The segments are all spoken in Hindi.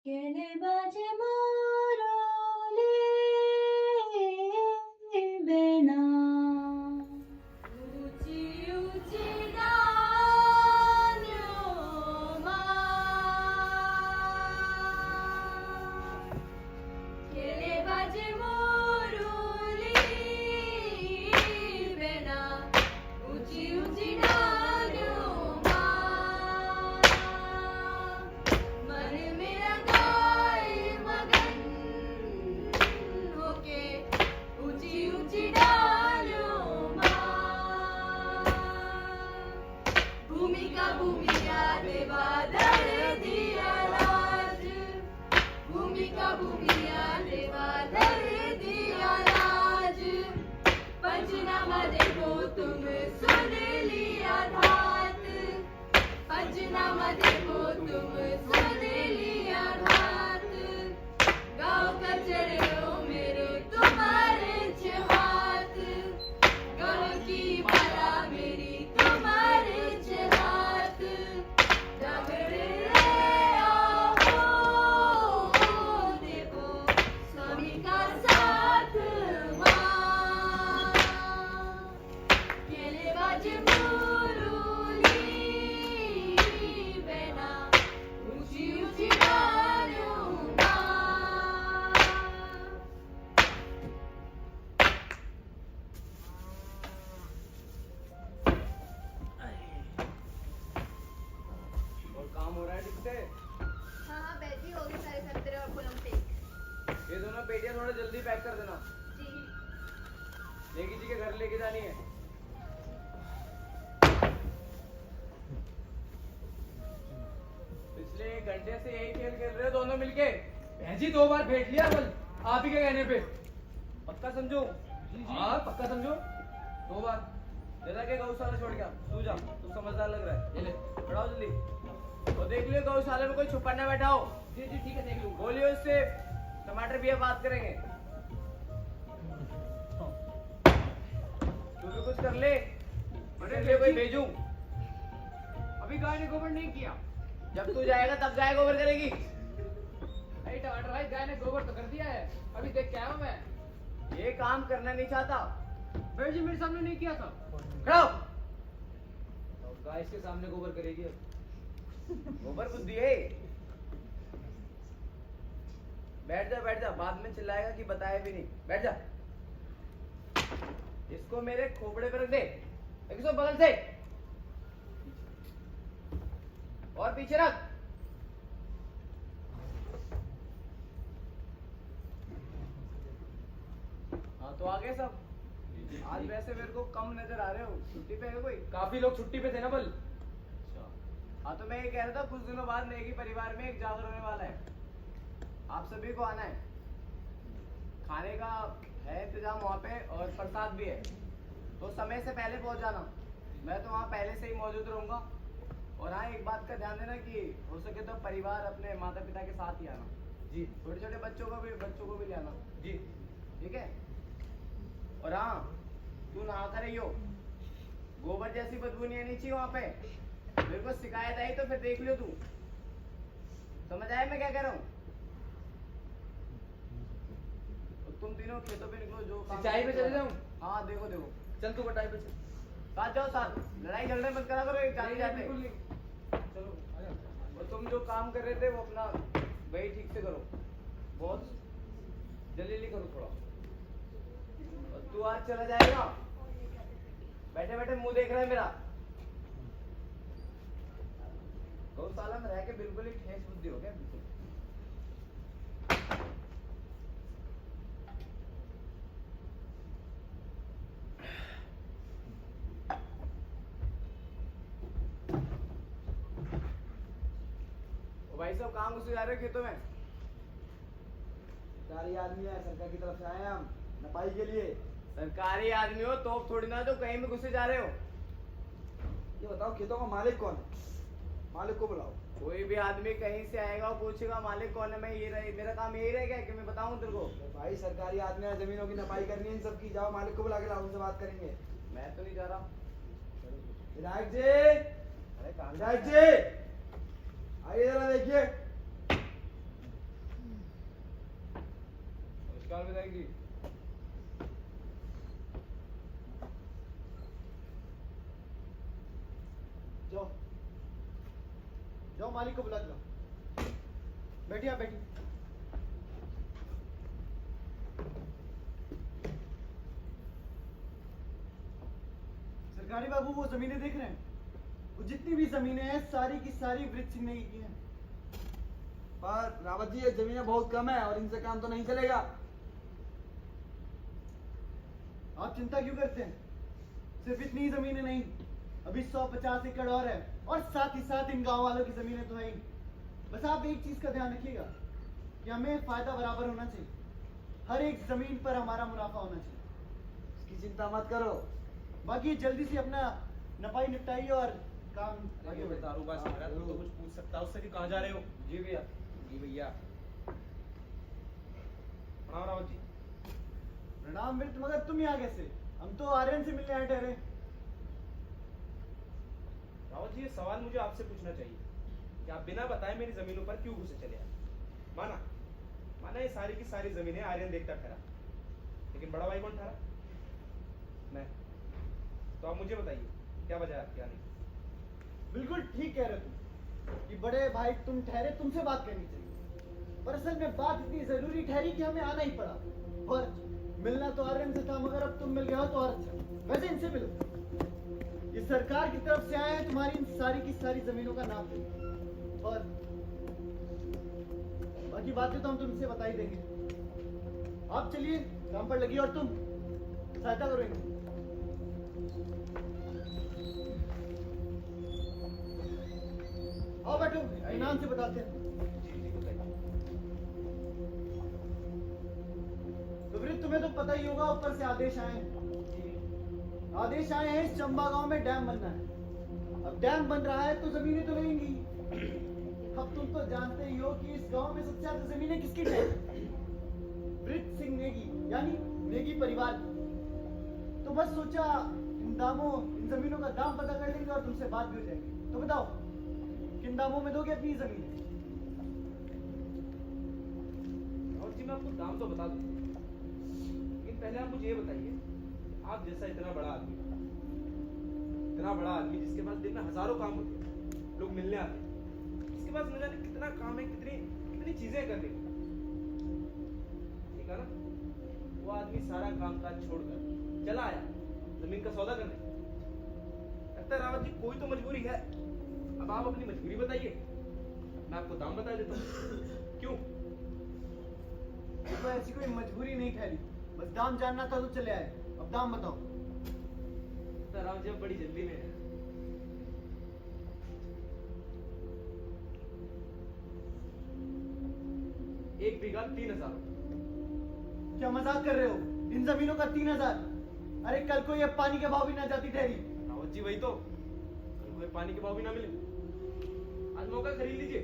কেনে বাজে মোরলে বেনা উচি উচি গানো মা কেনে বাজে মোরলে বেনা উচি উচি গানো মা मन मेरा गाए मगन होके ऊंची ऊंची डालो माँ भूमिका भूमिका देवादर दिया राज भूमिका भूमिका देवादर दिया राज पंचनामा देखो तुम सुन लिया धात पंचनामा देखो तुम सुन लिया घात गाँव कचरे मेरे तुम्हारे हाथ गाँव की माला मेरी तुम्हारे हाथ जागरे आओ देखो स्वामी का साथ माँ केले बाजे मुरली बेना ऊंची ऊंची डालो माँ और काम हो रहा है ठीक से? हाँ हाँ बैठी होगी सारे संतरे और फूलों पे ये दोनों पेटियां थोड़ा जल्दी पैक कर देना। जी नेगी जी के घर लेके जानी है। पिछले 1 घंटे से यही खेल खेल रहे हो दोनों मिलके। जी 2 बार फेंक लिया बल आप ही के कहने पे। पक्का समझो? हाँ पक्का समझो 2 बार। जरा के गौशाला छोड़ के तू जा, तू समझदार लग रहा है। ये ले बढ़ाओ जल्दी। और देख लियो गौशाला में कोई छुपा ना बैठा हो। जी ठीक है देख लूंगा। बोलियो उससे टमाटर भी बात करेंगे। तू भी कुछ कर ले। मेरे लिए कोई भेजूं। अभी गाय ने गोबर नहीं किया। जब तू जाएगा तब गाय गोबर करेगी। अरे टमाटर भाई गाय ने गोबर तो कर दिया है, अभी देख के आया हूं मैं। ये काम करना नहीं चाहता। भाई जी मेरे सामने नहीं किया था। खड़ो। और गाय इसके सामने गोबर करेगी अब। गोबर बुद्धि है। बैठ जा बाद में चिल्लाएगा कि बताया भी नहीं। बैठ जा। इसको मेरे खोपड़े पे रख दे। इसको बगल से और पीछे रख। हाँ तो आगे सब। आज वैसे मेरे को कम नजर आ रहे हो। छुट्टी पे है कोई? काफी लोग छुट्टी पे थे ना बल। हाँ तो मैं ये कह रहा था कुछ दिनों बाद नेगी परिवार में एक जागर होने वाला है। आप सभी को आना है। खाने का है इंतजाम वहाँ पे और प्रसाद भी है, तो समय से पहले पहुँच जाना। मैं तो वहाँ पहले से ही मौजूद रहूँगा। और हाँ एक बात का ध्यान देना कि हो सके तो परिवार अपने माता पिता के साथ ही आना। जी छोटे छोटे बच्चों को भी ले आना। जी ठीक है? और हाँ तू नहा कर रही हो, गोबर जैसी बदबू नहीं आनी चाहिए वहाँ पे। मेरे को शिकायत आई तो फिर देख लियो तू। समझ आया मैं क्या कह रहा हूँ? तुम तीनों खेतों पे निकलो। जो काम सिंचाई पे चले जाऊं? हाँ देखो देखो। चल तू कटाई पे चल। साथ जाओ साथ। लड़ाई झगड़े मत करा करो। एक जाते जाते बिल्कुल नहीं। चलो आ जाओ। और तुम जो काम कर रहे थे वो अपना वही ठीक से करो। बहुत जल्दी करो थोड़ा। और तू आज चला जाएगा। बैठे बैठे मुंह देख रहा है मेरा। गौशाला में रह के बिल्कुल ही ठेस बुद्धि हो गया बिल्कुल। ओ भाई साहब कहाँ घुसे जा रहे हो खेतों में? सरकारी आदमी है, सरकार की तरफ से आए हैं हम नपाई के लिए। सरकारी आदमी हो तो थोड़ी ना तो कहीं भी घुसे जा रहे हो। ये बताओ खेतों का मालिक कौन है? मालिक को बुलाओ। कोई भी आदमी कहीं से आएगा और पूछेगा मालिक कौन है, मैं ये रही, मेरा काम यही रहेगा कि मैं बताऊं तेरे को? भाई सरकारी आदमी है, जमीनों की नपाई करनी है इन सब की। जाओ मालिक को बुला के लाओ, उनसे बात करेंगे। मैं तो नहीं जा रहा। विधायक जी, अरे कहाँ विधायक जी आइए जरा देखिए। सवाल बताएंगी। जाओ जाओ मालिक को बुला के लाओ। बैठिए आप बैठिए। सरकारी बाबू वो जमीनें देख रहे हैं? वो जितनी भी जमीनें हैं सारी की सारी वृक्ष सिंह नेगी की हैं। पर रावत जी ये जमीनें बहुत कम है और इनसे काम तो नहीं चलेगा। आप चिंता क्यों करते हैं? सिर्फ इतनी ही जमीनें नहीं, अभी 150 एकड़ और है, और साथ ही साथ इन गांव वालों की जमीनें तो है ही। बस आप एक चीज का ध्यान रखिएगा कि हमें फायदा बराबर होना चाहिए, हर एक जमीन पर हमारा मुनाफा होना चाहिए। इसकी चिंता मत करो, बाकी जल्दी से अपना नपाई निपटाइए और काम आगे बढ़ाओ। दारूबा से भरा तो कुछ पूछ सकता उससे कि कहाँ जा रहे हो? जी भैया। जी भैया। प्रणाम रावत जी। प्रणाम मित्र, मगर तुम यहाँ कैसे? हम तो आर्यन से मिलने आए ठहरे। रावत जी ये सवाल मुझे आपसे पूछना चाहिए कि आप बिना बताए मेरी जमीनों पर क्यों घुसे चले आए? माना माना ये सारी की सारी जमीनें आर्यन देखता ठहरा, लेकिन बड़ा भाई कौन ठहरा? मैं। तो आप मुझे बताइए क्या वजह है आपकी आने की? बिल्कुल ठीक कह रहे तुम कि बड़े भाई तुम ठहरे, तुमसे बात करनी चाहिए। पर असल में बात इतनी जरूरी ठहरी कि हमें आना ही पड़ा। और मिलना तो आर्यन से था, मगर अब तुम मिल गए हो तो और अच्छा। वैसे इनसे मिलो, ये सरकार की तरफ से आए हैं तुम्हारी इन सारी की सारी जमीनों का नाम लेने। और बाकी बातें तो हम तुमसे बता ही देंगे। आप चलिए काम पर लगिए और तुम सहायता करो इनकी। आओ बैठो, इनाम से बताते हैं। जी जी बताइए। तो फिर तुम्हें तो पता ही होगा, ऊपर से आदेश आए हैं। आदेश आए हैं इस चंबा गांव में डैम बनना है। अब डैम बन रहा है तो जमीनें तो लगेंगी। अब तुम तो जानते ही हो कि इस गांव में सबसे ज्यादा जमीनें किसकी ठहरी? वृक्ष सिंह नेगी, यानी नेगी परिवार की। तो बस सोचा इन जमीनों का दाम पता कर लेंगे और तुमसे बात भी हो जाएगी। तो बताओ किन दामों में दोगे अपनी जमीन? रावत जी मैं आपको दाम तो बता दूं, लेकिन पहले आप मुझे ये बताइए, आप जैसा इतना बड़ा आदमी जिसके पास दिन में हजारों काम होते हैं, लोग मिलने आते हैं, इसके पास न जाने कितना काम है, कितनी चीजें करने की, ठीक है ना? वो आदमी सारा काम काज छोड़कर चला आया जमीन का सौदा करने। लगता है रावत जी कोई तो मजबूरी है। अब आप अपनी मजबूरी बताइए, मैं आपको दाम बता देता हूँ। क्यों? तो ऐसी कोई मजबूरी नहीं ठहरी, बस दाम जानना था तो चले आए। अब दाम बताओ। तो रावत जी अब बड़ी जल्दी में है। एक बीघा 3000। क्या मजाक कर रहे हो? इन जमीनों का 3000? अरे कल को ये पानी के भाव भी ना जाती ठहरी। रावत जी वही तो, कल कोई पानी के भाव भी ना मिले। आज मौका खरीद लीजिए,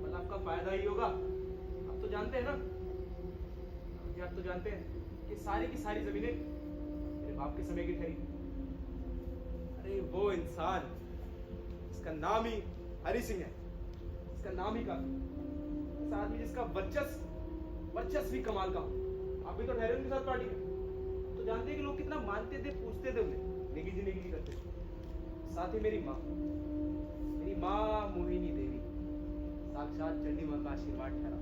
कल आपका फायदा ही होगा। आप तो जानते हैं ना, जी आप तो जानते हैं कि सारी की सारी जमीनें मेरे बाप के समय की ठहरी। अरे वो इंसान, इसका नाम ही हरि सिंह है, इसका नाम ही काफी। ऐसा आदमी जिसका वर्चस्व भी कमाल का हो। आप भी तो ठहरे उनके साथ पार्टी में, तो जानते हैं कि लोग कितना मानते थे, पूछते थे उन्हें, नेगी जी करते थे। साथ ही मेरी माँ मोहिनी देवी, साक्षात चंडी माँ का आशीर्वाद ठहरा।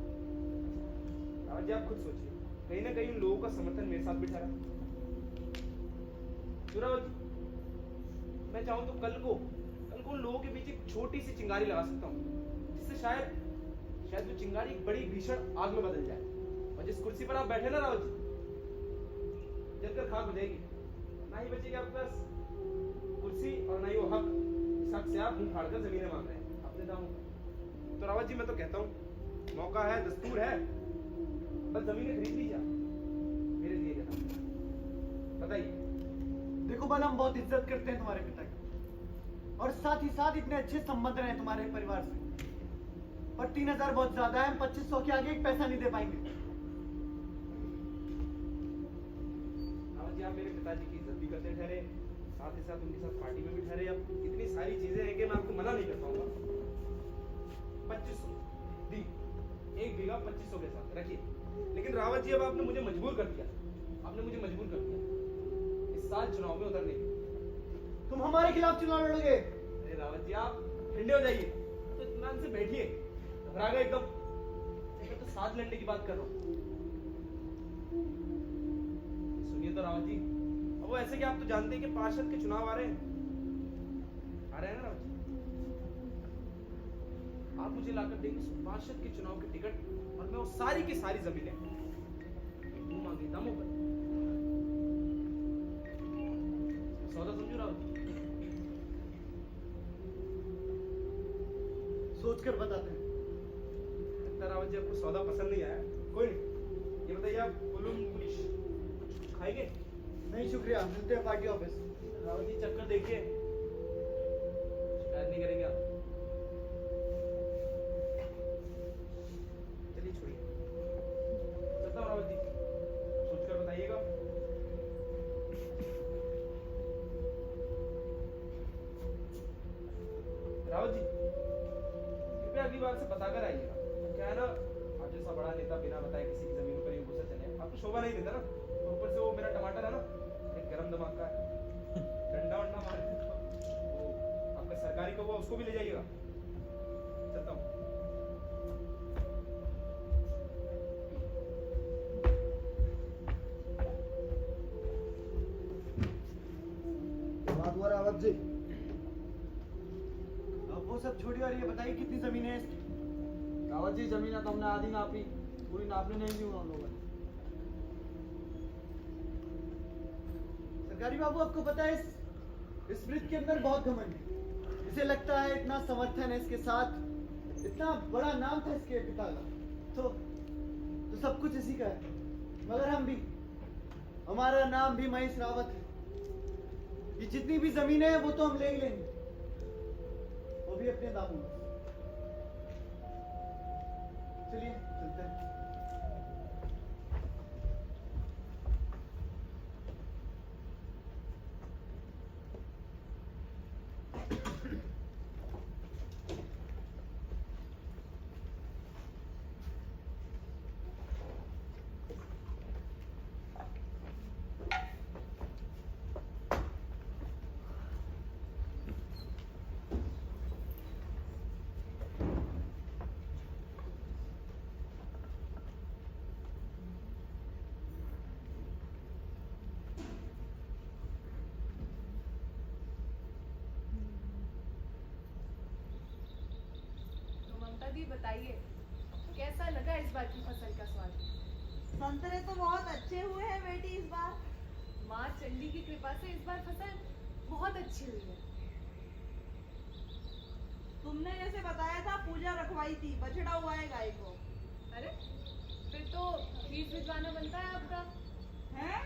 रावत जी आप खुद सोचिए, कहीं ना कहीं उन लोगों का समर्थन मेरे साथ भी ठहरा। रावत जी मैं चाहूं तो कल को उन लोगों के बीच एक छोटी सी चिंगारी लगा सकता हूँ, जिससे शायद वो चिंगारी एक बड़ी भीषण आग में बदल जाए, और जिस कुर्सी पर आप बैठे ना रावत जी, जलकर खाक हो जाएगी। ना ही बचेगी आपके पास कुर्सी और ना ही वो हक, इस हक से आप मुंह फाड़कर जमीनें मांग रहे हैं अपने दामों पर। तो रावत जी मैं तो कहता हूँ, मौका है, दस्तूर है, बस जमीनें खरीद लीजिए मेरे दिए गए दाम। बताइए। देखो बल, हम बहुत इज्जत करते हैं तुम्हारे पिता की, और साथ ही साथ इतने अच्छे संबंध रहे तुम्हारे परिवार से। पर 3000 बहुत ज्यादा है, 2500 के आगे एक पैसा नहीं दे पाएंगे। रावत जी आप मेरे पिताजी की इज्जत भी करते ठहरे, साथ ही साथ उनके साथ पार्टी में भी ठहरे। अब इतनी सारी चीजें हैं कि मैं आपको मना नहीं कर पाऊंगा। 2500 दी, 1 बीघा 2500 के साथ रखिए। लेकिन रावत जी अब आपने मुझे मजबूर कर दिया, आपने मुझे मजबूर कर दिया इस साल चुनाव में उतरने के लिए। तुम हमारे खिलाफ चुनाव लड़ोगे? अरे रावत जी आप ठंडे हो जाइए, तो इत्मीनान से बैठिए, घबरा गए एकदम। मैं तो साथ लड़ने की बात कर रहा हूँ। सुनिए तो रावत जी, अब वो ऐसे कि आप तो जानते हैं कि पार्षद के चुनाव आ रहे हैं ना रावत जी। आप मुझे लाकर देंगे उस पार्षद के चुनाव के टिकट और मैं वो सारी की सारी जमीनें मुंह मांगे दामों पर सौदा समझू रावत जी। सोच कर बताते हैं। लगता रावत जी आपको सौदा पसंद नहीं आया, कोई नहीं। ये बताइए आप कुलुम कुछ खाएंगे? नहीं शुक्रिया, मिलते हैं पार्टी ऑफिस। रावत जी चक्कर देखिए, शिकायत नहीं करेंगे आप। चलिए छोड़िए, चलता हूँ रावत जी, सोचकर बताइएगा। रावत जी कृपया अगली बार से बताकर आइएगा। क्या है ना, आप जैसा बड़ा नेता बिना बताए किसी की जमीन पर यूं घुसे चले, आपको शोभा नहीं देता ना। तो ऊपर से वो मेरा टमाटर है ना, एक गरम दिमाग का है, डंडा वंडा मार देता। वो आपका सरकारी कौवा, उसको भी ले जाइएगा। चलता हूँ। बात हुआ रावत जी। अब वो सब छोड़िए और ये बताइए कितनी जमीन है इसकी? रावत जी जमीन तो हमने आधी नापी, पूरी नापने नहीं दी उन लोगों ने। सरकारी बाबू आपको पता है इस वृत्त के अंदर बहुत घमंड है। इसे लगता है इतना समर्थन है इसके साथ, इतना बड़ा नाम था इसके पिता का, तो सब कुछ इसी का है। मगर हम भी, हमारा नाम भी महेश रावत है। ये जितनी भी जमीनें हैं वो तो हम ले ही लेंगे, वो भी अपने दामों में। चलिए चलते हैं। तो ममता दी बताइए, कैसा लगा इस बार की फसल का स्वाद? संतरे तो बहुत अच्छे हुए हैं बेटी इस बार। माँ चंडी की कृपा से इस बार फसल बहुत अच्छी हुई है। तुमने जैसे बताया था पूजा रखवाई थी, बछड़ा हुआ है गाय को। अरे फिर तो खीर भिजवाना बनता है आपका। हैं?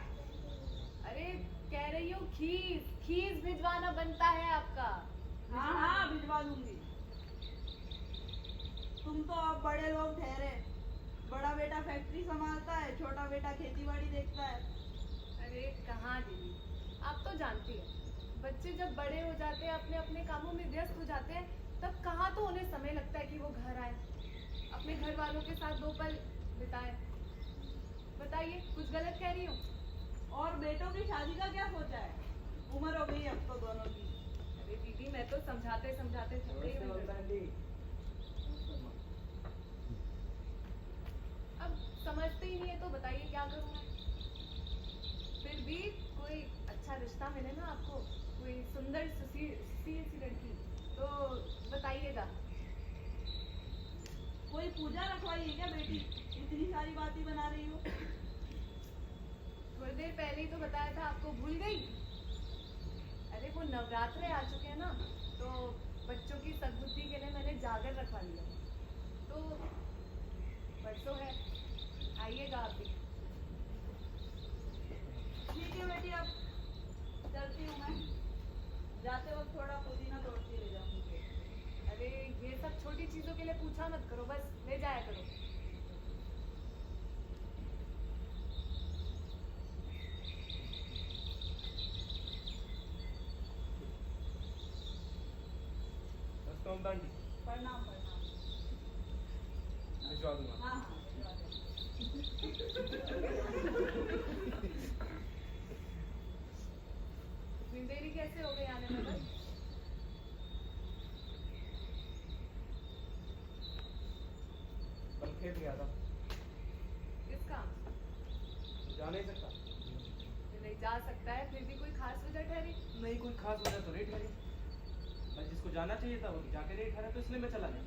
अरे कह रही हूँ खीर भिजवाना बनता है आपका। हाँ हाँ भिजवा दूंगी। तुम तो अब बड़े लोग ठहरे, बड़ा बेटा फैक्ट्री संभालता है, छोटा बेटा खेतीबाड़ी देखता है। अरे कहाँ दीदी, आप तो जानती हैं, बच्चे जब बड़े हो जाते हैं, अपने अपने कामों में व्यस्त हो जाते हैं, तब कहाँ तो उन्हें समय लगता है कि वो घर आए, अपने घर वालों के साथ 2 पल बिताए। बताइए, कुछ गलत कह रही हूँ? और बेटों की शादी का क्या सोचा है? उम्र हो गई अब तो दोनों की। अरे दीदी, मैं तो समझाते समझाते थक गई हूँ। अब समझते ही नहीं है तो बताइए क्या करूँ मैं? फिर भी कोई अच्छा रिश्ता मिले ना आपको, कोई सुंदर सी लड़की, तो बताइएगा। कोई पूजा रखवाई है क्या बेटी? इतनी सारी बातें बना रही हो। थोड़ी देर पहले ही तो बताया था, आपको भूल गई? अरे वो नवरात्रे आ चुके हैं ना, तो बच्चों की सद्बुद्धि के लिए मैंने जागर रखवा लिया। तो परसों है, आइएगा आप भी। ठीक है बेटी, अब चलती हूँ मैं। जाते वक्त थोड़ा पुदीना तोड़ती ले जाऊंगी। अरे ये सब छोटी चीजों के लिए पूछा मत करो, बस ले जाया करो। ममता आंटी, प्रणाम प्रणाम। भिजवा दूंगा। हाँ हाँ भिजवा देना। इतनी देरी कैसे हो गई आने में बस? कल खेत गया था, किस काम से? जा नहीं सकता। ये नहीं जा सकता है, फिर भी कोई खास वजह ठहरी? नहीं, कोई खास वजह तो नहीं ठहरी। मैं जिसको जाना चाहिए था वो तो जाके नहीं ठहरा, तो इसलिए मैं चला गया।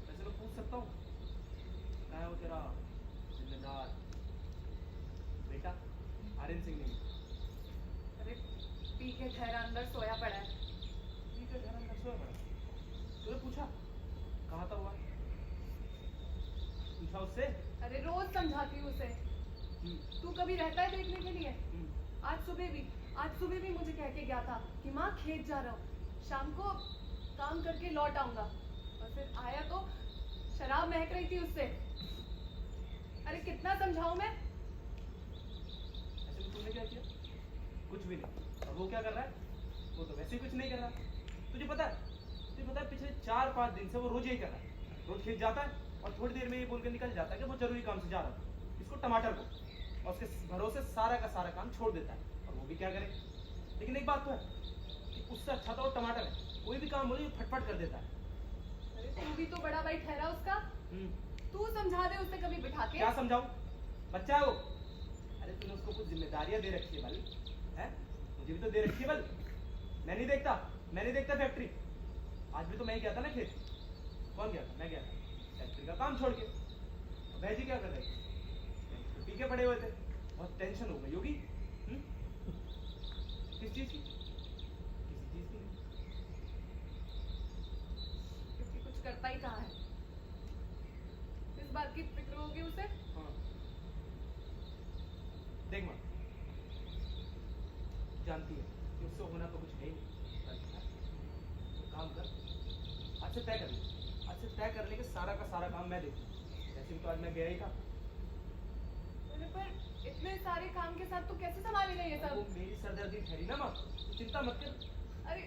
वैसे मैं पूछ सकता हूँ क्या है वो तेरा जिम्मेदार बेटा आर्यन सिंह नहीं? अरे पी के ठहरा अंदर सोया पड़ा है। ठीक है, ठहरा अंदर सोया पड़ा। तूने पूछा कहाँ था वो? पूछा उससे? अरे रोज समझाती हूँ उसे, तू कभी रहता है देखने के लिए? आज सुबह भी मुझे कह के गया था कि माँ खेत जा रहा हूँ, शाम को काम करके लौट आऊंगा। और फिर आया तो शराब महक रही थी उससे। अरे कितना समझाऊं मैं? ऐसे में तूने क्या किया? कुछ भी नहीं। और वो क्या कर रहा है? वो तो वैसे ही कुछ नहीं कर रहा। तुझे पता है पिछले 4-5 दिन से वो रोज यही कर रहा है। रोज खेत जाता है और थोड़ी देर में ये बोल के निकल जाता है कि वो जरूरी काम से जा रहा है, इसको टमाटर को, और उसके भरोसे सारा का सारा काम छोड़ देता है। और वो भी क्या करे? लेकिन एक बात तो है कि उससे अच्छा तो वो टमाटर है, कोई भी काम बोले ये फटफट कर देता है। अरे तू भी तो बड़ा भाई ठहरा उसका, तू समझा दे उसे कभी बिठा के। क्या समझाऊं? बच्चा है वो। अरे तूने उसको कुछ जिम्मेदारियां दे रखी है भाई, हैं? मुझे भी तो दे रखी है बल। मैं नहीं देखता फैक्ट्री। आज भी तो मैं ही गया था ना खेत। कौन गया था? मैं गया था फैक्ट्री का काम छोड़ के। भैजी क्या कर रहे थे? पी के पड़े हुए थे। बहुत टेंशन हो गई होगी। किस चीज की? किसी चीज की नहीं। क्योंकि कुछ करता ही कहाँ है। इस बात की फिक्र होगी उसे। हाँ। देख माँ, जानती है कि उससे होना तो कुछ है ही नहीं। तो काम कर, आज से तय कर ले। आज से तय कर ले कि सारा का सारा काम मैं देखूँ। वैसे भी तो आज मैं गया ही था। अरे पर इतने सारे काम के साथ तू कैसे संभालेगा ये वो सब? मेरी सरदर्दी ठहरी ना माँ, तू चिंता मत कर। अरे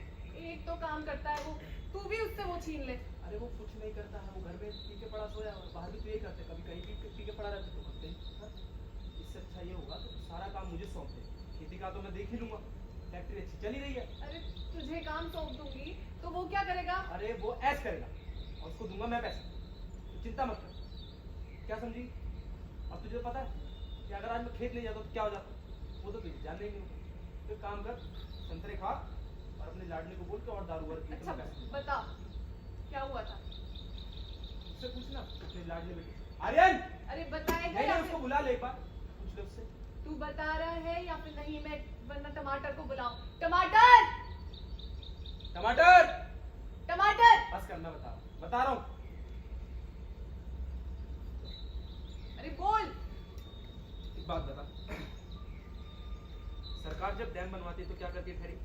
एक तो काम करता है वो, तू भी उससे वो छीन ले। अरे वो कुछ नहीं करता है, वो घर में पी के पड़ा सोया, और बाहर भी तो यही करते, कभी कहीं पी के पड़ा रहता तो करते ही। हाँ? इससे अच्छा ये होगा कि सारा काम मुझे सौंप दे। खेती का तो मैं देख ही लूंगा, फैक्ट्री अच्छी चल ही रही है। अरे तुझे काम सौंप दूंगी तो वो क्या करेगा? अरे वो ऐश करेगा और उसको दूंगा मैं पैसा, तो चिंता मत कर। क्या समझी? अब तुझे पता है कि अगर आज मैं खेत नहीं जाता तो क्या हो जाता, वो तो तुझे जानने ही नहीं होगा। तो काम कर, संतरे खा और अपने लाडली को बोल के और दारू वारू पी के अच्छा मैं पैसा दूंगा। बता क्या हुआ था? उससे पूछना अपने लाडली बेटे आर्यन। अरे बताएगा नहीं या नहीं, उसको फिर बुला ले एक बार, पूछ ले उससे। तू बता रहा है या फिर नहीं? मैं वरना टमाटर को बुलाऊं। टमाटर टमाटर, टमाटर। बस कर, मैं बता रहा हूँ। अरे बोल। एक बात बता, सरकार जब डैम बनवाती है तो क्या करती है ठहरी?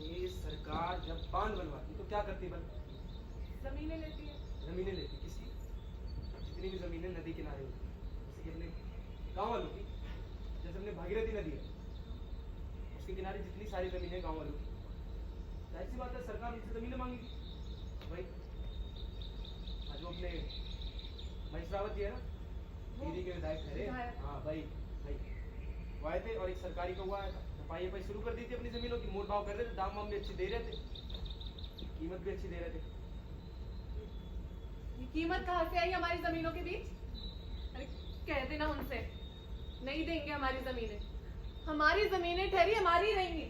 ये सरकार जब बांध बनवाती है तो क्या करती है बल? जमीनें लेती है। जमीनें लेती किसकी? जितनी भी जमीनें नदी किनारे होती है, जैसे कि अपने गांव वालों की, जैसे अपने भागीरथी नदी है उसके किनारे जितनी सारी जमीनें गांव वालों की, जाहिर सी बात है सरकार उनसे जमीनें मांगेगी। भाई आज वो अपने महेश रावत जी है ना, टीवी के विधायक ठहरे। हाँ भाई वो आए थे और एक सरकारी कौवा आया था, पाई शुरू कर दी थी अपनी जमीनों की, मोल भाव कर रहे थे, दाम वाम भी अच्छे दे रहे थे, कीमत भी अच्छी दे रहे थे। ये कीमत कहाँ से आई हमारी जमीनों के बीच? अरे कह देना उनसे नहीं देंगे हमारी जमीनें। हमारी जमीनें ठहरी हमारी रहेंगी,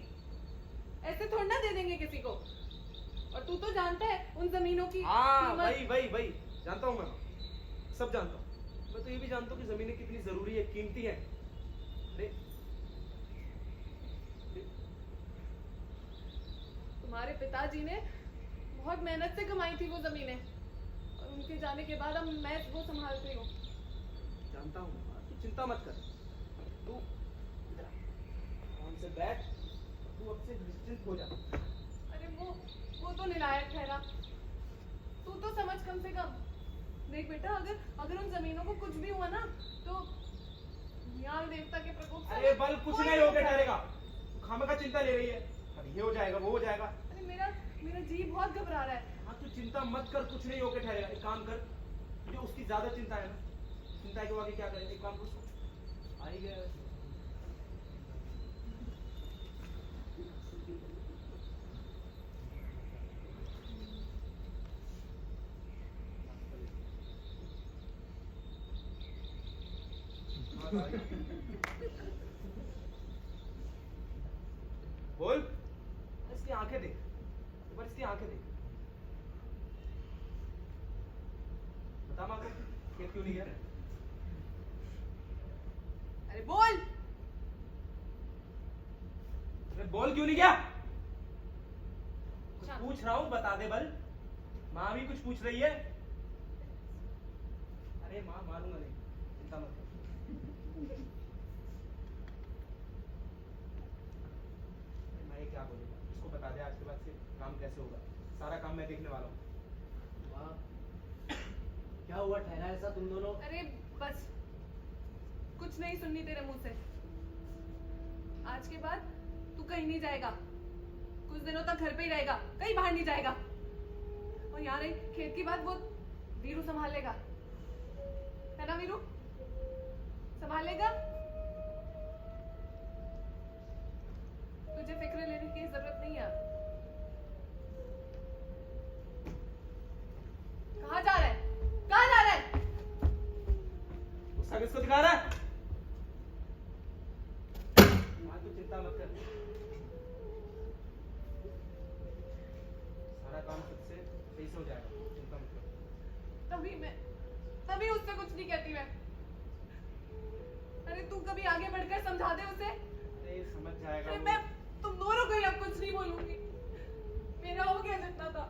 ऐसे थोड़ा ना दे देंगे किसी को। और तू तो जानता है उन जमीनों की हाँ कीमत। भाई जानता हूँ, मैं सब जानता हूँ। मैं तो ये भी जानता हूँ कि जमीनें कितनी जरूरी है, कीमती है। अरे तुम्हारे पिताजी ने बहुत मेहनत से कमाई थी वो जमीनें, और उनके जाने के बाद अब मैं वो संभालती हूँ। जानता हूँ, तू चिंता मत कर। तू इधर आराम से बैठ, तू अब से निश्चिंत हो जा। अरे वो तो निलायक ठहरा, तू तो समझ कम से कम। देख बेटा, अगर उन जमीनों को कुछ भी हुआ ना तो न्याय देवता के प्रकोप से अरे बल कुछ कोई नहीं होके बचा। ठहरेगा, तू खामखा चिंता ले रही है। अब ये हो जाएगा वो हो जाएगा। अरे मेरा जी बहुत घबरा रहा है। हाँ तू चिंता मत कर, कुछ नहीं होके ठहरेगा। एक काम कर, मुझे उसकी ज्यादा चिंता है ना, चिंता के आगे क्या करें, एक काम कर, आ ही गया वैसे। बोल, इसकी आंखें देख, एक बार इसकी आंखें देख, बता माँ को खेत क्यों नहीं गया? अरे बोल। अरे बोल क्यों नहीं गया? कुछ शांत। पूछ रहा हूँ, बता दे बल। माँ भी कुछ पूछ रही है। अरे माँ मारूंगा नहीं, चिंता मत कर। अरे मैं क्या बोलूँगा, इसको बता दे आज के बाद से काम कैसे होगा। सारा काम मैं देखने वाला हूँ। क्या हुआ, ठहरा ऐसा तुम दोनों? अरे बस कुछ नहीं सुननी तेरे मुंह से। आज के बाद तू कहीं नहीं जाएगा, कुछ दिनों तक घर पे ही रहेगा, कहीं बाहर नहीं जाएगा। और यहाँ रही खेत की बात, वो वीरू संभाल लेगा, है ना वीरू? संभाल लेगा। तुझे फिक्र लेने की जरूरत नहीं है। कहाँ जा रहा है? कहाँ जा रहा है? गुस्सा किसको दिखा रहा है? माँ तू चिंता मत कर, सारा काम खुद से सही से हो जाएगा, चिंता मत कर। तभी उससे कुछ नहीं कहती मैं। अरे तू कभी आगे बढ़कर समझा दे उसे। अरे समझ जाएगा अरे वो। मैं तुम दोनों को ही अब कुछ नहीं बोलूंगी। मेरा हो गया जितना था।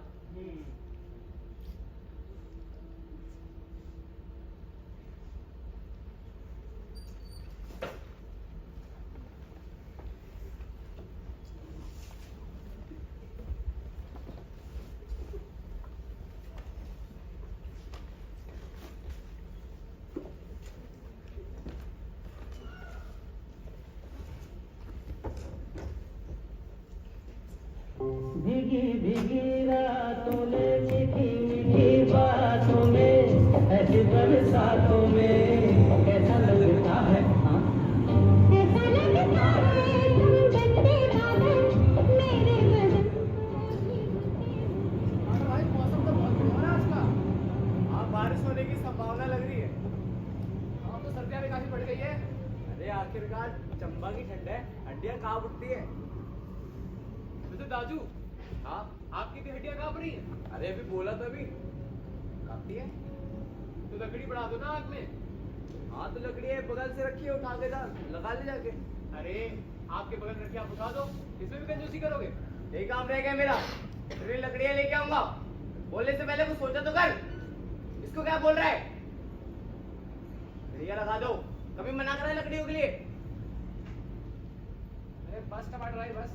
भीगी भीगी रातों में, मीठी मीठी बातों में, ऐसी बरसातों में कैसा लगता है, हाँ? कैसा लगता है तुम बनते बादल मेरे बदन। भाई मौसम तो बहुत बढ़िया है आज का। हाँ, बारिश होने की संभावना लग रही है। हाँ तो सर्दियाँ भी काफी बढ़ गई है। अरे आखिरकार चंबा की ठंड है, हड्डियां कांप उठती है। वैसे दाजू, हाँ, आपकी भी हड्डियाँ कांप रही हैं। अरे अभी बोला तो अभी कांपती है। तो लकड़ी बढ़ा दो ना आग में। हाँ तो लकड़ी है, बगल से रखी है, उठा के जा लगा ले जाके। अरे आपके बगल में रखी आप उठा दो, इसमें भी कंजूसी करोगे। यही काम रह गया मेरा, इतनी लकड़ियां लेके आऊंगा। बोलने से पहले कुछ सोचा तो कर। इसको क्या बोल रहा है? लकड़ियां लगा दो, कभी मना करा है लकड़ियों के लिए? अरे बस टमाटर भाई बस,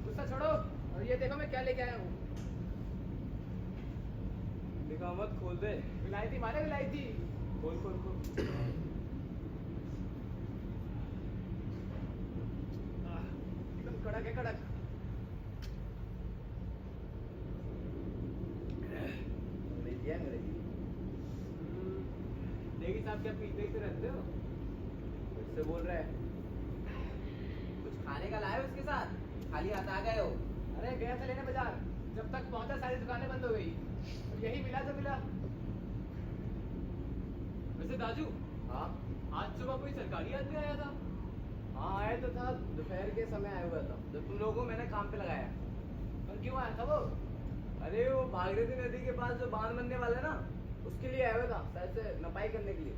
गुस्सा छोड़ो और ये देखो मैं क्या लेके आया हूँ। दिखा मत, खोल दे। विलायती माने विलायती। खोल खोल खोल। एकदम कड़क है कड़क। अंग्रेजी है, अंग्रेजी। देगी साहब क्या पीते ही तो रहते हो? मुझसे बोल रहा है? कुछ खाने का लाए उसके साथ? खाली हाथ आ गए हो? अरे गया था लेने बाजार, जब तक पहुंचा सारी दुकानें बंद हो गई और यही मिला तो मिला। वैसे दाजू, हाँ आज सुबह कोई सरकारी आदमी आया था। हाँ, आया तो था, दोपहर के समय आया हुआ था, जब तुम लोगों को मैंने काम पे लगाया। और क्यों आया था वो? अरे वो भागीरथी नदी के पास जो बांध बनने वाला है ना, उसके लिए आया हुआ था, शायद से नपाई करने के लिए।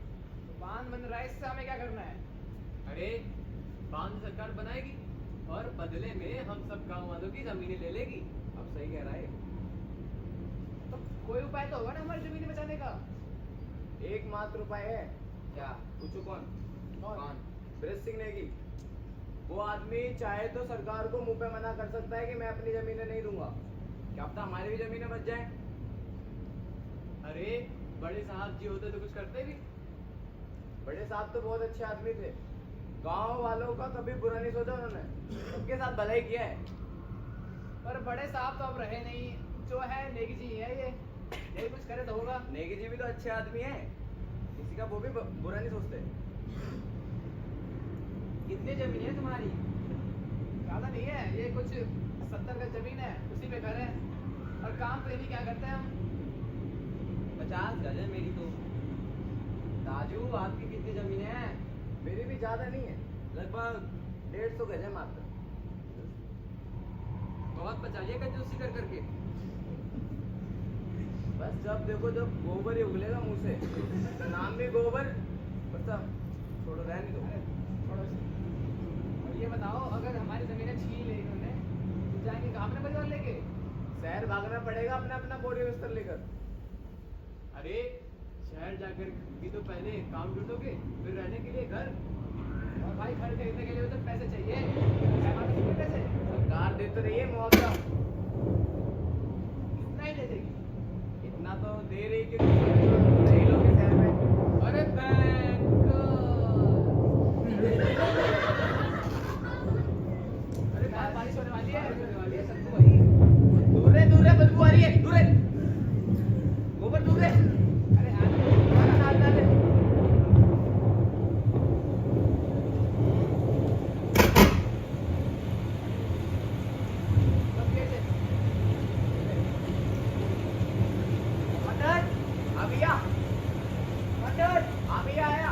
तो बांध बन रहा है, इससे हमें क्या करना है? अरे बांध सरकार बनाएगी और बदले में हम सब गांव वालों की जमीनें ले लेगी। अब सही कह रहा है। तो कोई उपाय तो होगा ना हमारी जमीनें बचाने का। एकमात्र उपाय है। क्या? पूछो कौन? कौन? ब्रज सिंह नेगी। वो आदमी चाहे तो सरकार को मुंह पे मना कर सकता है कि मैं अपनी जमीनें नहीं दूंगा। क्या पता हमारी भी जमीनें बच जाएं। अरे बड़े साहब जी होते तो कुछ करते भी। बड़े साहब तो बहुत अच्छे आदमी थे, गांव वालों का कभी बुरा नहीं सोचा उन्होंने, सबके साथ भलाई किया है। पर बड़े साहब तो अब रहे नहीं, जो है नेगी जी है ये कुछ करे तो होगा। नेगी जी भी तो अच्छे आदमी हैं, किसी का वो भी बुरा नहीं सोचते। कितनी जमीन है तुम्हारी? ज्यादा नहीं है, ये कुछ 70 गज जमीन है, उसी पे घर है। और काम तो यही क्या करते हैं हम? 50 गज है मेरी तो। राजू आपकी कितनी जमीन है? मेरी भी ज्यादा नहीं है, लगभग 150 गज है मात्र। बहुत बचा लिया कंजूसी कर करके। बस जब देखो जब गोबर ही उगलेगा मुंह से, नाम भी गोबर, मतलब छोड़ो रहने दो। छोड़ो इसे। और ये बताओ, अगर हमारी जमीनें छीन ली इन्होंने तो जाएंगे कहाँ अपने परिवार लेके? शहर भागना पड़ेगा अपना अपना बोरी बिस्तर लेकर। अरे शहर जाकर भी तो पहले काम ढूंढोगे, फिर रहने के लिए घर। और भाई घर खरीदने के लिए तो पैसे चाहिए, हमारे पास कितने पैसे? सरकार देते रहिए मुआवजा, इतना ही दे देगी। इतना तो दे रही कि नहीं लोग शहर में। अरे बैंक अरे बारिश होने वाली है सबको वही। दूर है बदबू आ रही है, दूर है गोबर, दूर है। अरे डाल डाल डाल। मटर आ भैया, मटर आ भैया, आया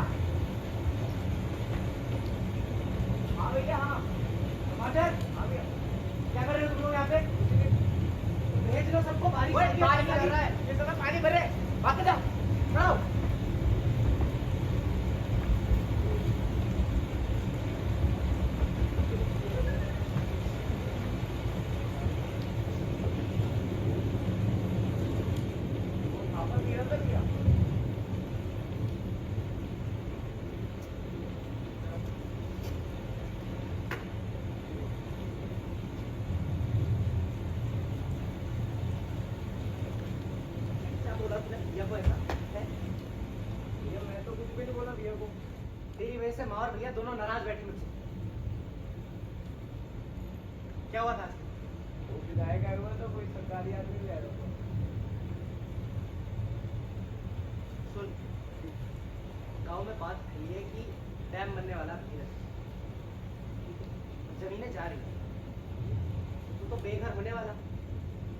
हाँ भैया, हाँ टमाटर आ भैया। क्या कर रहे हो तुम लोग यहाँ पे? भेज लो सबको, बारिश कर रहा है, ये सब पानी भरे, भाग जाओ, चढ़ाओ। क्या बोला तूने भैया को ऐसा है? भैया मैं तो कुछ भी नहीं बोला भैया को। तेरी वजह से माँ और भैया दोनों नाराज बैठे मुझसे। क्या हुआ था? वो विधायक आए हुए तो कोई सरकारी आदमी भी आया था। सुन, गांव में बात फैली है कि डैम बनने वाला है धीरे। जमीनें जा रही हैं, तू तो बेघर होने वाला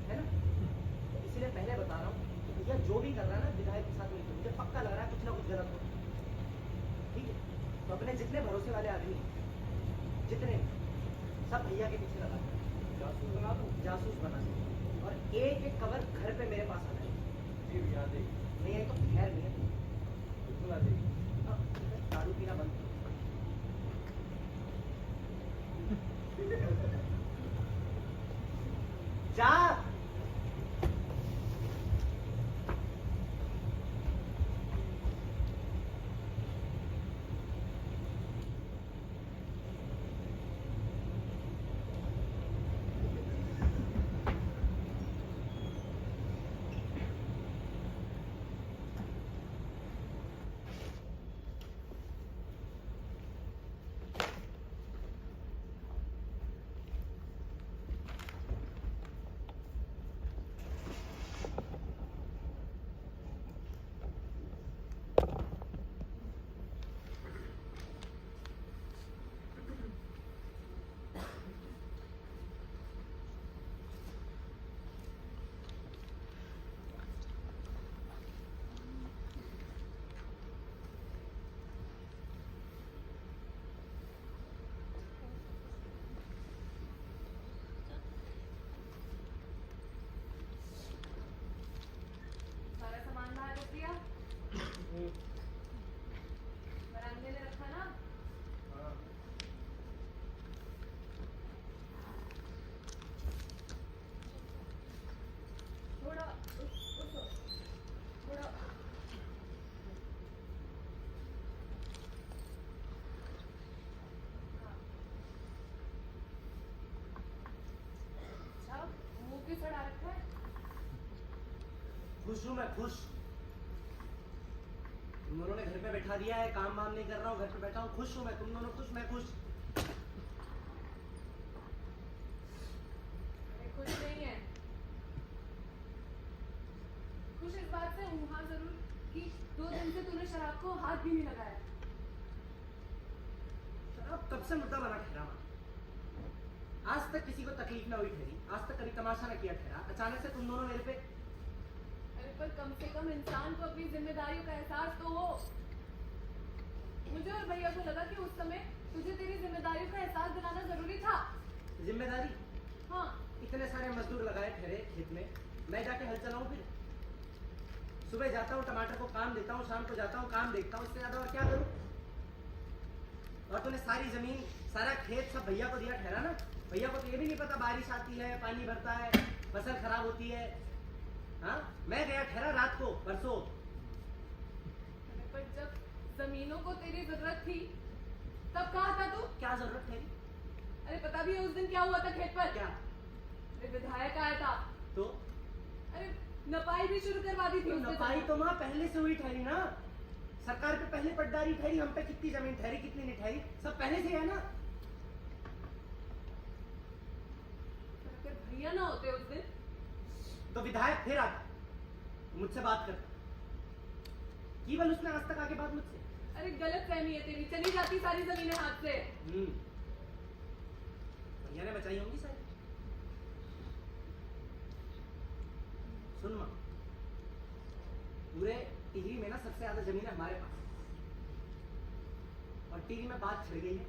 है ना? इसीलिए पहले बता रहा हूँ कि भैया जो भी कर रहा है ना विधायक के साथ मिलकर, मुझे पक्का लग रहा है कुछ ना कुछ गलत हो। ठीक है, तो अपने जितने भरोसे वाले आदमी हैं, जितने सब भैया के पीछे लगा दो। जासूस बना दूं? जासूस बना दो और एक एक कवर घर पे मेरे पास आना है। जी भैया देगी, नहीं है तो खैर नहीं है। बिल्कुल आ देगी। अब दारू पीना बंद करो। जा। सारा सामान बाहर रख दिया, बरामदे में रखा ना? थोड़ा थोड़ा अच्छा, मुंह क्यों चढ़ा रखा है? खुश हूँ मैं, खुश। तुम दोनों ने घर पे बैठा दिया है, काम वाम नहीं कर रहा हूँ, घर पे बैठा हूँ, खुश हूँ मैं। तुम दोनों खुश, मैं खुश। अरे कुछ नहीं है, खुश इस बात से हूँ, हाँ जरूर, कि 2 दिन से तूने शराब को हाथ भी नहीं लगाया। शराब कब से मुद्दा बना ठहरा माँ? आज तक किसी को तकलीफ ना हुई ठहरी, आज तक कभी तमाशा ना किया ठहरा, अचानक से तुम दोनों मेरे पे। अरे पर कम से कम इंसान को अपनी जिम्मेदारियों का एहसास तो हो। मुझे और भैया को लगा कि उस समय तुझे तेरी जिम्मेदारियों का एहसास दिलाना जरूरी था। जिम्मेदारी? हाँ, इतने सारे मजदूर लगाए ठहरे खेत में, मैं जाके हल चलाऊं फिर? सुबह जाता हूँ टमाटर को काम देता हूँ, शाम को जाता हूँ काम देखता हूँ, इससे ज्यादा और क्या करूँ? और तूने सारी जमीन सारा खेत सब भैया को दिया ठहरा ना? भैया को तो ये भी नहीं पता बारिश आती है, पानी भरता है, फसल खराब होती है। हाँ, मैं गया ठहरा रात को परसों। अरे पर जब जमीनों को तेरी जरूरत थी तब कहा था तू? क्या जरूरत है? अरे पता भी है उस दिन क्या हुआ था खेत पर? क्या? अरे विधायक आया था। तो अरे नपाई भी शुरू करवा दी थी तो उसने। नपाई तो माँ पहले से हुई ठहरी ना। सरकार पे पहले पट्टादारी ठहरी, हम पे कितनी जमीन ठहरी कितनी नहीं ठहरी सब पहले से है ना। अगर भैया ना होते उस दिन तो विधायक फिर आता मुझसे बात करता, केवल उसने आज तक आके बात मुझसे। अरे गलत फहमी है तेरी, चली जाती सारी जमीनें हाथ से। भैया ने बचाई होंगी सारी। सुन माँ, पूरे टिहरी में ना सबसे ज्यादा जमीन है हमारे पास, और टिहरी में बात छिड़ गई है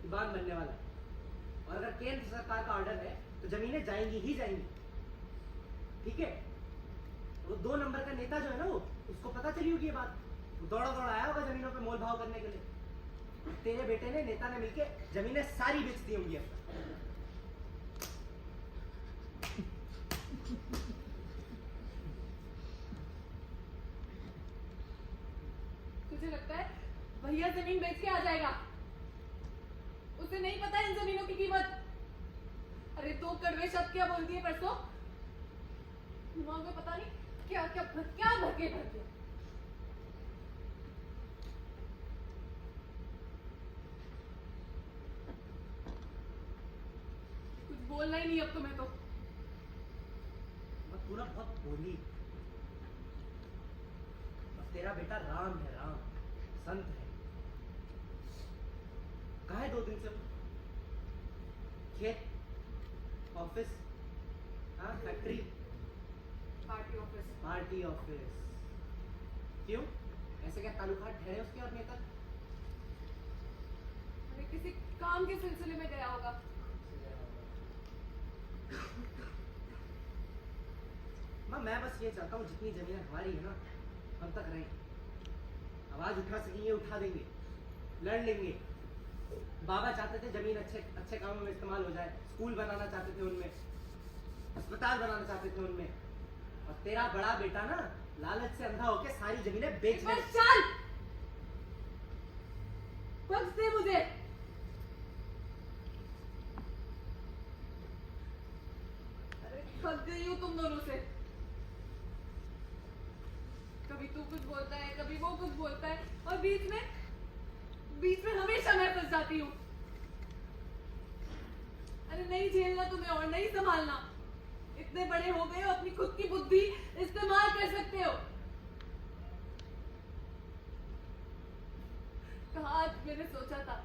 कि बांध बनने वाला है, और अगर केंद्र सरकार का ऑर्डर है तो जमीनें जाएंगी ही जाएंगी, ठीक है? वो 2 नंबर का नेता जो है ना, वो उसको पता चली होगी ये बात, वो दौड़ा दौड़ा आया होगा जमीनों पे मोल भाव करने के लिए। तेरे बेटे ने नेता ने मिलके जमीनें सारी बेच दी होंगी अब। तुझे लगता है भैया जमीन बेच के आ जाएगा? उसे नहीं पता इन जमीनों की कीमत। अरे 2 कड़वे शब्द क्या बोल दिए परसों, दिमाग में पता नहीं क्या क्या भर के। कुछ बोलना ही नहीं अब तुम्हें तो। मत पूरा बहुत बोली। अब तेरा बेटा राम है, राम संत है। कहाँ है 2 दिन से? खेत, ऑफिस, हाँ फैक्ट्री, पार्टी ऑफिस। क्यों? ऐसे क्या ताल्लुकात ठहरे उसके और नेता? अरे किसी काम के सिलसिले में गया होगा। माँ मैं बस ये चाहता हूँ जितनी जमीन हमारी है ना, हम तक रहें। आवाज उठा सकेंगे उठा देंगे, लड़ लेंगे। बाबा चाहते थे जमीन अच्छे अच्छे कामों में इस्तेमाल हो जाए, स्कूल बनाना चाहते थे उनमें, अस्पताल बनाना चाहते थे उनमें, और तेरा बड़ा बेटा ना लालच से अंधा होके सारी जमीनें बेचने। बस चल, बख्श दे मुझे। अरे थक गई हूँ तुम दोनों से। कभी तू कुछ बोलता है, कभी वो कुछ बोलता है, और बीच में हमेशा मैं फंस जाती हूँ। अरे नहीं झेलना तुम्हें और नहीं संभालना। इतने बड़े हो गए हो, अपनी खुद की बुद्धि इस्तेमाल कर सकते हो। कहा आज मैंने सोचा था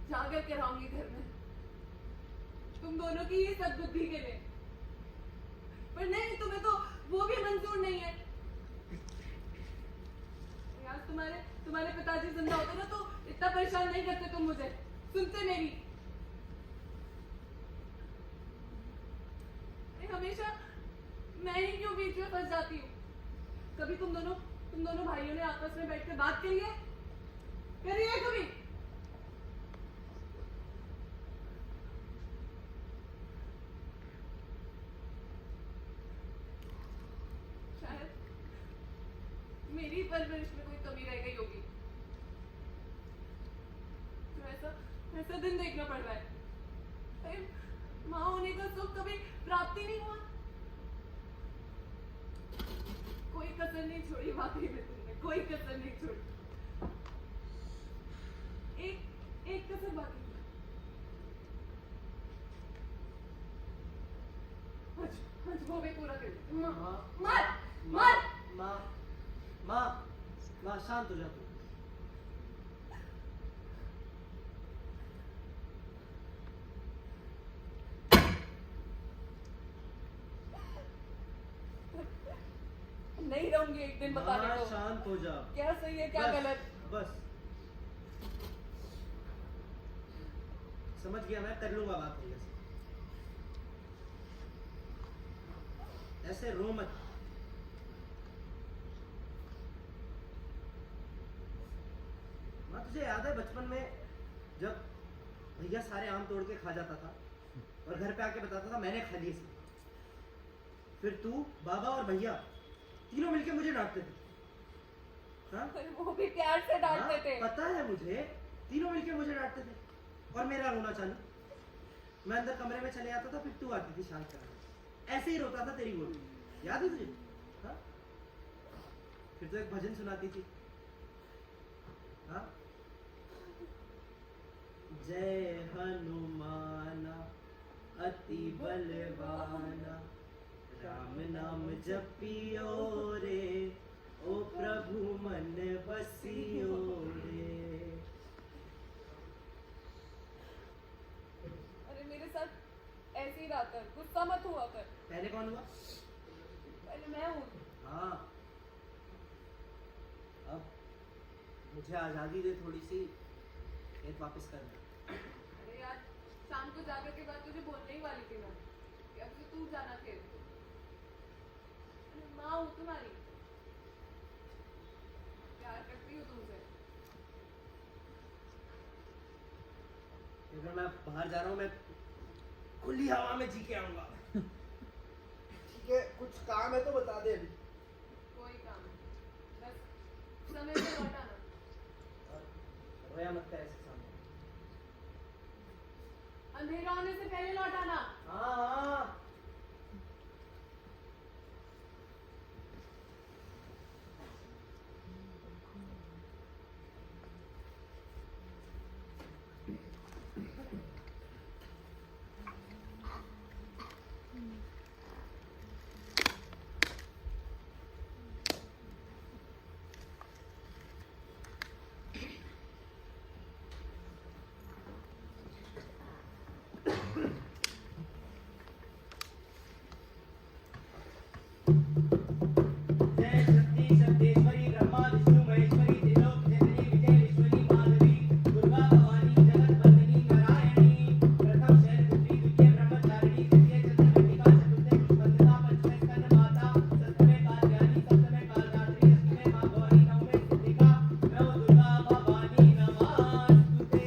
जाकर के रहूंगी घर में तुम दोनों की ही सद्बुद्धि के लिए, पर नहीं, तुम्हें तो वो भी मंजूर नहीं है। यार तुम्हारे पिताजी जिंदा होते ना तो इतना परेशान नहीं करते तुम मुझे, सुनते मेरी। हमेशा मैं ही क्यों बीच में फंस जाती हूँ? कभी तुम दोनों भाइयों ने आपस में बैठकर बात करी है कभी? शायद मेरी परवरिश में कोई कमी रह गई होगी, तो ऐसा दिन देखना पड़ रहा है। अरे माँ होने का सुख कभी प्राप्ति नहीं हुआ। कोई कसर नहीं छोड़ी वाकई में तुमने, कोई कसर नहीं छोड़ी। एक कसर बाकी है। आज वो भी पूरा कर दे। मार माँ माँ माँ माँ शांत हो जा तू। नहीं रहूंगी एक दिन बताने माँ को। शांत हो जा। क्या सही है क्या बस, गलत? बस समझ गया मैं, कर लूंगा बात भैया से। ऐसे रो मत। माँ तुझे याद है बचपन में जब भैया सारे आम तोड़ के खा जाता था और घर पे आके बताता था मैंने खा लिए सब, फिर तू बाबा और भैया तीनों मिलके मुझे डांटते थे। हाँ? वो भी प्यार से डांटते हाँ, थे। पता है मुझे, तीनों मिलके मुझे डांटते थे और मेरा रोना चालू। मैं अंदर कमरे में चले आता था, फिर तू आती थी शांत करने, ऐसे ही रोता था तेरी गोद में। याद है तुझे? हाँ? फिर तो एक भजन सुनाती थी। हाँ? जय हनुमाना अति बलवाना, राम नाम जपियो रे, ओ प्रभु मन बसियो रे। अरे मेरे साथ ऐसे ही रहा कर, गुस्सा मत हुआ कर। पहले कौन हुआ? पहले मैं हूँ। हाँ, अब मुझे आजादी दे थोड़ी सी, एक वापस करना। अरे यार शाम को जाकर के बाद तुझे बोलने ही वाली थी मैं कि अब से तू जाना खेल। अरे माँ हूँ तुम्हारी, प्यार करती हूँ तुमसे। अगर मैं बाहर जा रहा हूँ, मैं खुली हवा में जी के आऊंगा। ठीक है, कुछ काम है तो बता दे अभी। कोई काम नहीं, बस समय से लौट आना। रोया मत कर ऐसे सामने। अंधेरा होने से पहले लौट आना। हाँ हाँ। जय शक्ति शक्तेश्वरी ब्रह्मा विष्णु महेश्वरी त्रिलोक जननी विजयेश्वरी माधवी दुर्गा भवानी जगत बंदिनी नारायणी प्रथम शैलपुत्री द्वितीय ब्रह्मचारिणी तृतीय चंद्रघंटिका चतुर्थे पुष्पंदिता पंचमे स्कंद माता सप्तमे कात्यायनी सप्तमे कालरात्रि अष्टमे मां गौरी नवमे सिद्धिका नव दुर्गा भवानी नमस्तुते।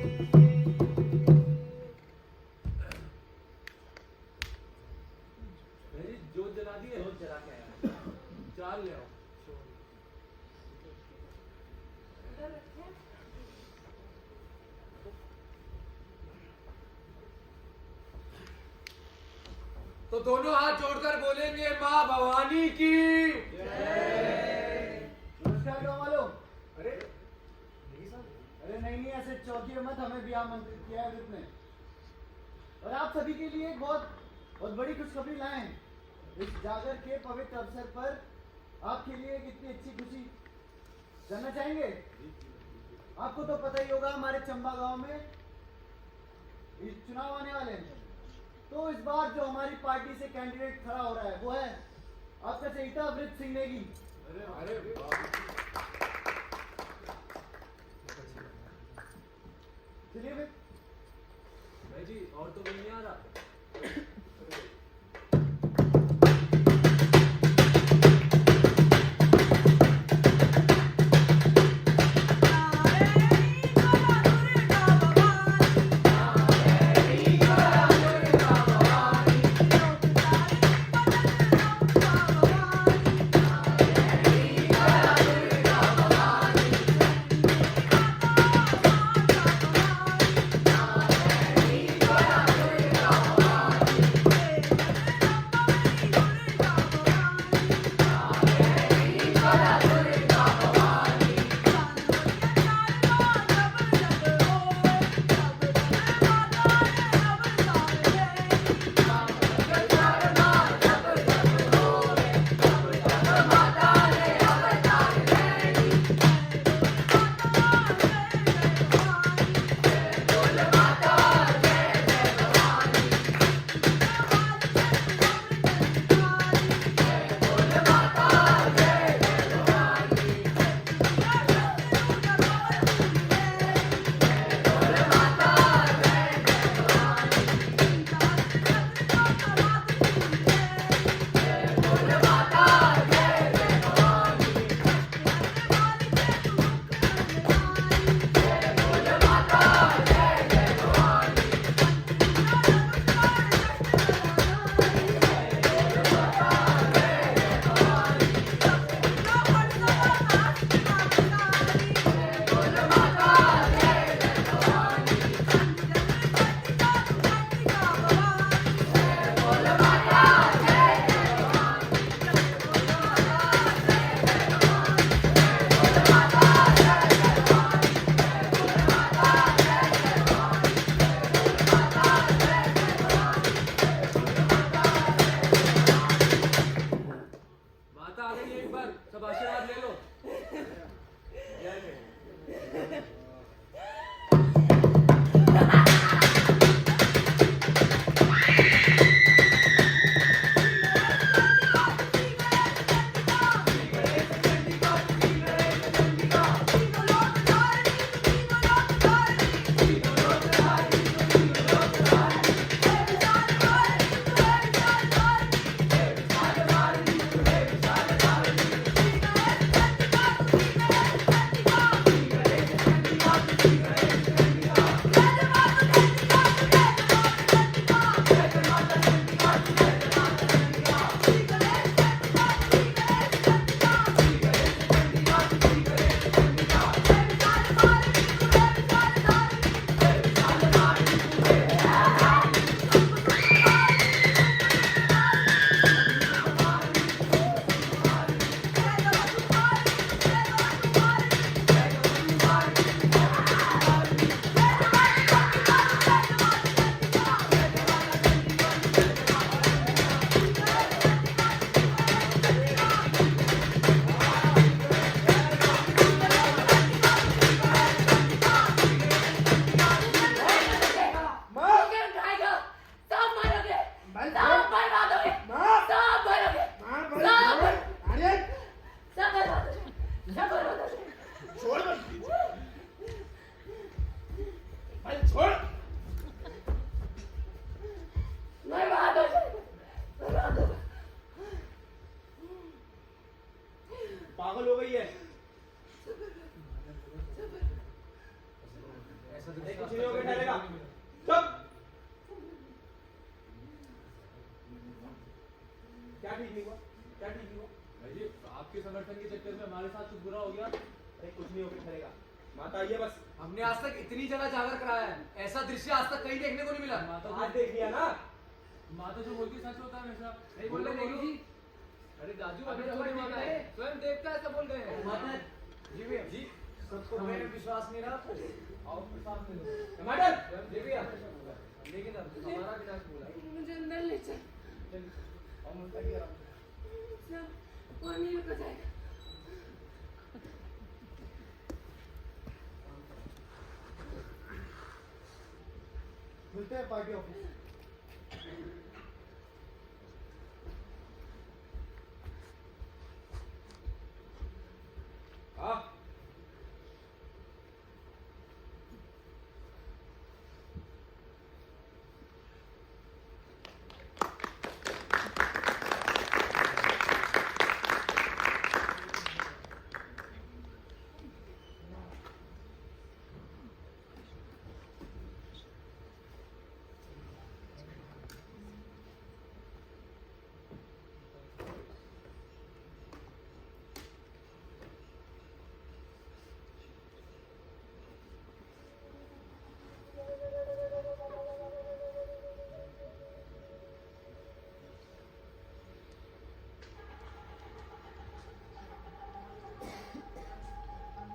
मेरी जोत जला दी है। जोत जला के आया। चाल ले आओ। इधर रखे। तो दोनों हाथ जोड़कर बोलेंगे माँ भवानी की। नमस्कार गाँव वालों। अरे अरे नहीं ऐसे चौकी मत, हमें भी आमंत्रित किया है ग्रुप ने, और आप सभी के लिए एक बहुत बड़ी खुशखबरी लाए हैं। इस जागर के पवित्र अवसर पर आपके लिए एक इतनी अच्छी खुशी जानना चाहेंगे। आपको तो पता ही होगा हमारे चंबा गांव में इस चुनाव आने वाले हैं, तो इस बार जो हमारी पार्टी से कैंडिडेट खड़ा हो रहा है वो है आपका चहेता वृद्ध सिंह नेगी। अरे चलिए फिर। भाई जी और तो कोई नहीं आ रहा। Bye. माता आ गई है, एक बार सब आशीर्वाद ले लो। पागल हो गई है। कुछ नहीं होगा, डरेगा। चुप। क्या ठीक नहीं हुआ? क्या ठीक नहीं हुआ? भाई जी, आपके समर्थन के चक्कर में हमारे साथ कुछ बुरा हो गया। अरे कुछ नहीं होगा, ठहरेगा। माता आइए बस। हमने आज तक इतनी जगह जाकर कराया है, ऐसा दृश्य आज तक कहीं देखने को नहीं मिला। माता आज देख लिया ना। माता जो बोलती सच होता है हमेशा। नहीं बोल रहे देवी जी। अरे दाजू, अभी अभी तो थोड़ी ठीक माता है। है, स्वयं देवता ऐसा बोल रहे हैं। माता जी भैया जी, सबको हमें विश्वास नहीं रहा आपको। आओ प्रसाद ले लो। टमाटर। स्वयं देवी आपने बोला, लेकिन अब हमारा विनाश बोला। मुझे अंदर ले चल। चल, और मुझका क्या रहा? चल, और नहीं रुका जाएगा। मिलते हैं पार्टी ऑफिस। हाँ।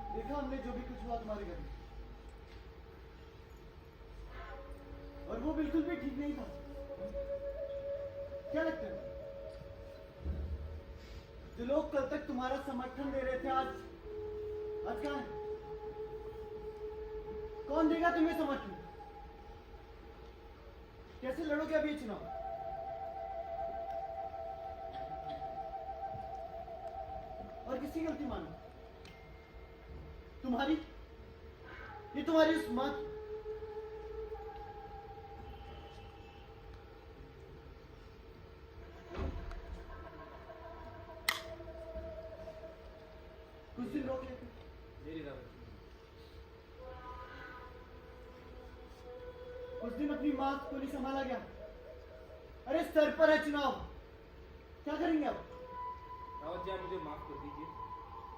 देखा हमने जो भी कुछ हुआ तुम्हारे घर में, और वो बिल्कुल भी ठीक नहीं था। क्या लगता है जो लोग कल तक तुम्हारा समर्थन दे रहे थे, आज कहाँ है? कौन देगा तुम्हें समर्थन? कैसे लड़ोगे अभी ये चुनाव? और किसकी गलती मानो? तुम्हारी? ये तुम्हारी उस माँ कुछ दिन रोक लेते। मेरी राम। कुछ दिन अपनी माँ को नहीं संभाला गया। अरे सर पर है चुनाव, क्या करेंगे अब? रावत जी, आप मुझे माफ कर दीजिए,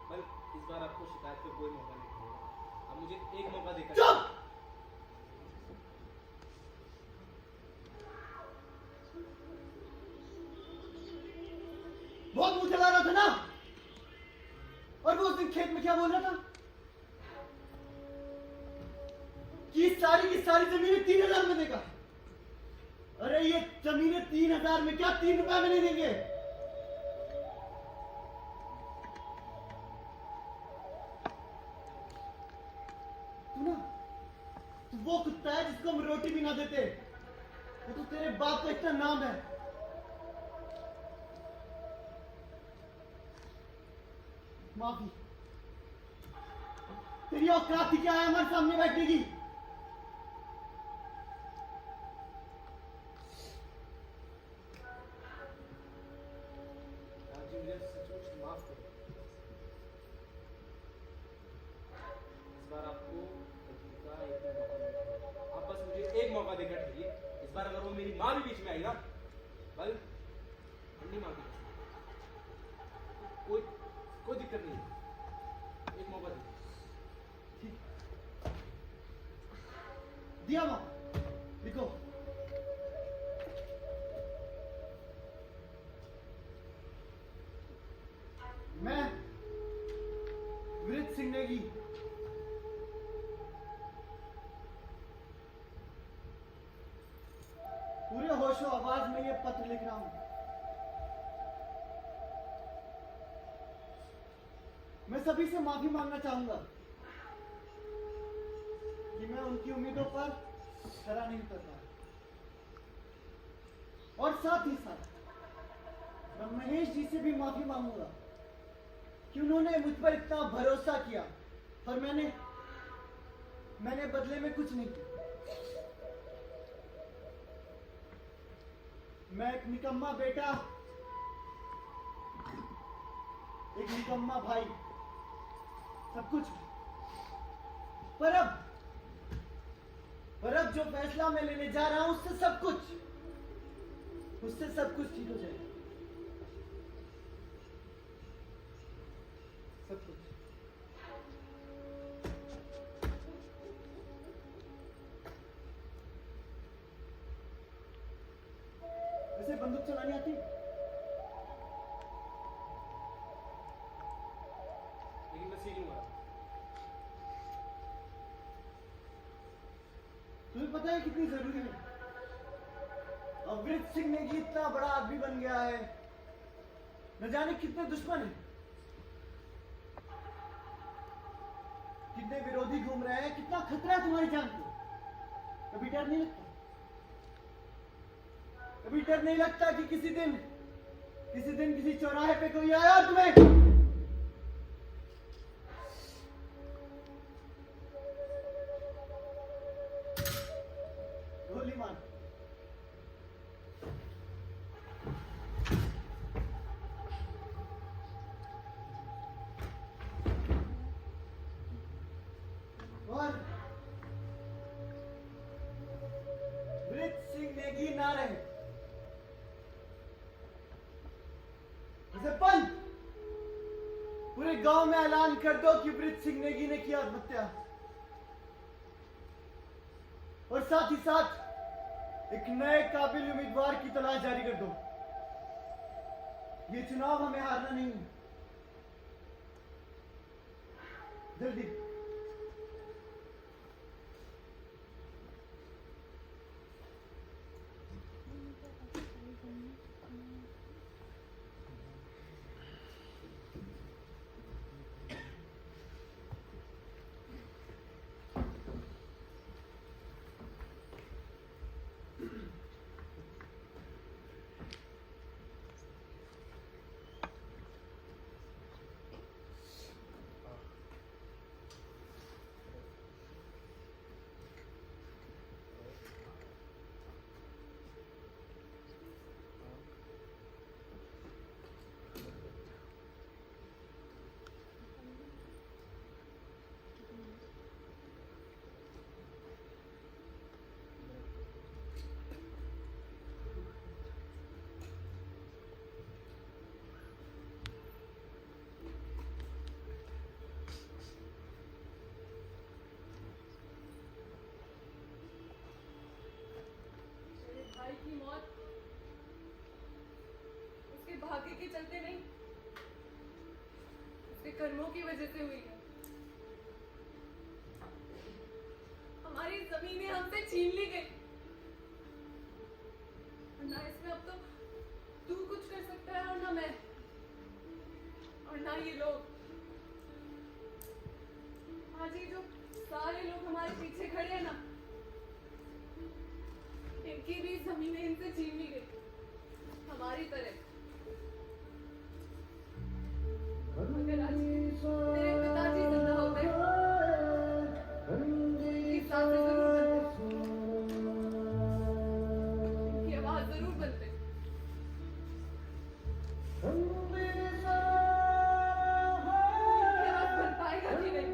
पर इस बार आपको शिकायत पे कोई मौका नहीं मिलेगा। आप मुझे एक मौका देकर। चुप! बहुत मुंह चला रहा था ना? और वो उस दिन खेत में क्या बोल रहा था कि की सारी जमीनें 3000 में देगा। अरे ये जमीनें 3000 में क्या 3 रुपए में नहीं देंगे? कुत्ता है जिसको हम रोटी भी ना देते। वो तो तेरे बाप का इतना नाम है। माफी। तेरी औकात ही क्या है हमारे सामने बैठने की? राजीव, मुझे सचमुच माफ करो। इस बार आपको गलती का एक मौका मिलेगा। आप बस मुझे एक मौका देकर ठहरिए। इस बार अगर वो मेरी माँ भी बीच में आई ना, बल ठंडी माँ की कसम, कोई कोई दिक्कत नहीं है। एक मौका दीजिए। दिया माँ, लिखो। मैं विरित सिंह नेगी पूरे होशो आवाज में ये पत्र लिख रहा हूं। मैं सभी से माफी मांगना चाहूंगा कि मैं उनकी उम्मीदों पर खरा नहीं उतर पाया, और साथ ही साथ मैं महेश जी से भी माफी मांगूंगा कि उन्होंने मुझ पर इतना भरोसा किया और मैंने बदले में कुछ नहीं किया। मैं एक निकम्मा बेटा, एक निकम्मा भाई, सब कुछ। पर अब जो फैसला मैं लेने जा रहा हूं उससे सब कुछ ठीक हो जाएगा। सब कुछ। वैसे बंदूक चलानी आती? लेकिन मैं सीखूंगा। तुम्हें पता है कितनी जरूरी है? अवृत सिंह नेगी इतना बड़ा आदमी बन गया है, न जाने कितने दुश्मन हैं, कितने विरोधी घूम रहे हैं, कितना खतरा है तुम्हारी जान को। कभी डर नहीं लगता? कभी डर नहीं लगता कि किसी दिन किसी चौराहे पे कोई आया और तुम्हें गोली मार? और वृत सिंह नेगी ना रहे। पंत, पूरे गांव में ऐलान कर दो कि वृत सिंह नेगी ने किया आत्महत्या, और साथ ही साथ एक नए काबिल उम्मीदवार की तलाश जारी कर दो। ये चुनाव हमें हारना नहीं है। जल्दी। मेरे भाई की मौत उसके भाग्य के चलते नहीं, उसके कर्मों की वजह से हुई है। हमारी जमीनें हमसे छीन ली गई, और ना इसमें अब तो तू कुछ कर सकता है, और ना मैं, और ना ये लोग। आज ये जो सारे लोग हमारे पीछे खड़े हैं ना, इनकी भी जमीनें इनसे छीन ली गई हमारी तरह। अगर आज मेरे पिताजी जिंदा होते इस साथ से जरूर बनते, इनकी आवाज जरूर बनते। इनकी आवाज बन पाएगा कि नहीं?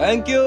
Thank you.